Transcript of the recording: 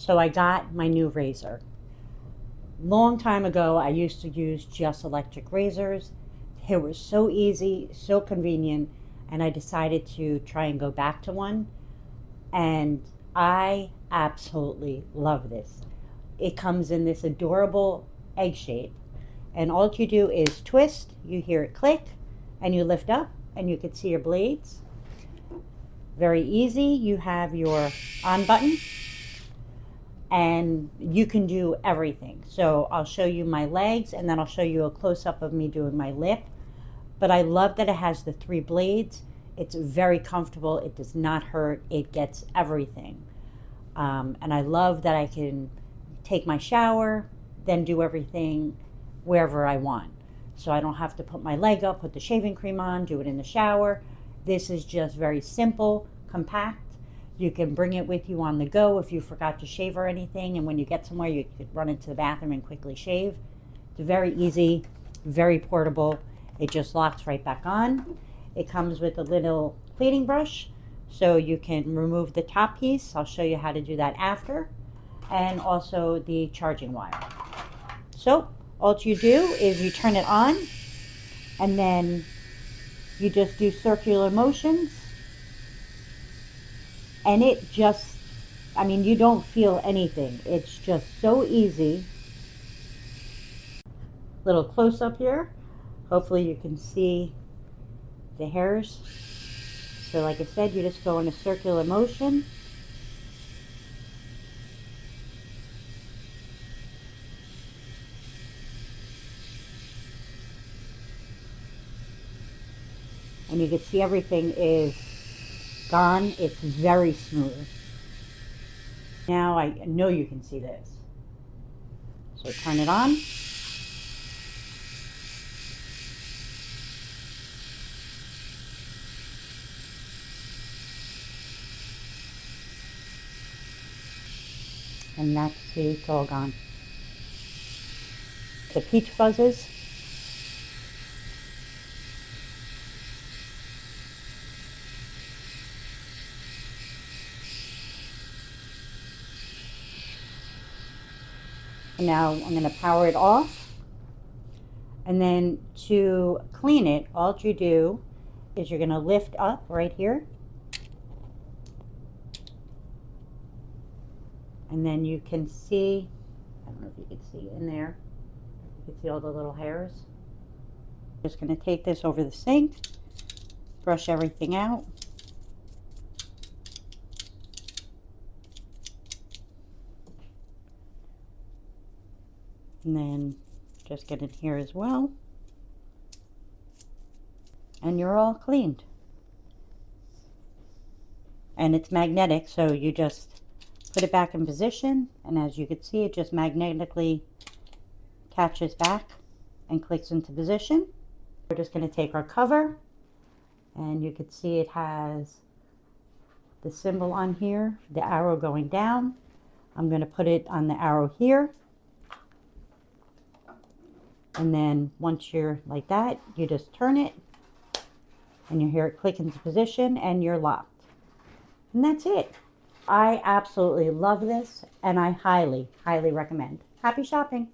So I got my new razor. Long time ago, I used to use just electric razors. They were so easy, so convenient, and I decided to try and go back to one. And I absolutely love this. It comes in this adorable egg shape. And all you do is twist, you hear it click, and you lift up, and you can see your blades. Very easy. You have your on button, and you can do everything. So I'll show you my legs, and then I'll show you a close-up of me doing my lip. But I love that it has the 3 blades. It's very comfortable. It does not hurt. It gets everything. And I love that I can take my shower, then do everything wherever I want. So I don't have to put my leg up, put the shaving cream on, do it in the shower. This is just very simple, compact. You can bring it with you on the go if you forgot to shave or anything, and when you get somewhere you could run into the bathroom and quickly shave. It's very easy, very portable. It just locks right back on. It comes with a little cleaning brush, so you can remove the top piece. I'll show you how to do that after, and also the charging wire. So all you do is you turn it on, and then you just do circular motions, and it just, I mean, you don't feel anything. It's just so easy. Little close up here. Hopefully you can see the hairs. So like I said, you just go in a circular motion. And you can see everything is gone. It's very smooth. Now I know you can see this. So turn it on. And that's, see, it's all gone. The peach fuzzes. And now I'm going to power it off. And then to clean it, all you do is you're going to lift up right here. And then you can see, I don't know if you can see in there, you can see all the little hairs. Just going to take this over the sink, brush everything out. And then just get in here as well. And you're all cleaned. And it's magnetic, so you just put it back in position, and as you can see, it just magnetically catches back and clicks into position. We're just going to take our cover, and you can see it has the symbol on here, the arrow going down. I'm going to put it on the arrow here. And then once you're like that, you just turn it, and you hear it click into position, and you're locked. And that's it. I absolutely love this, and I highly, highly recommend. Happy shopping.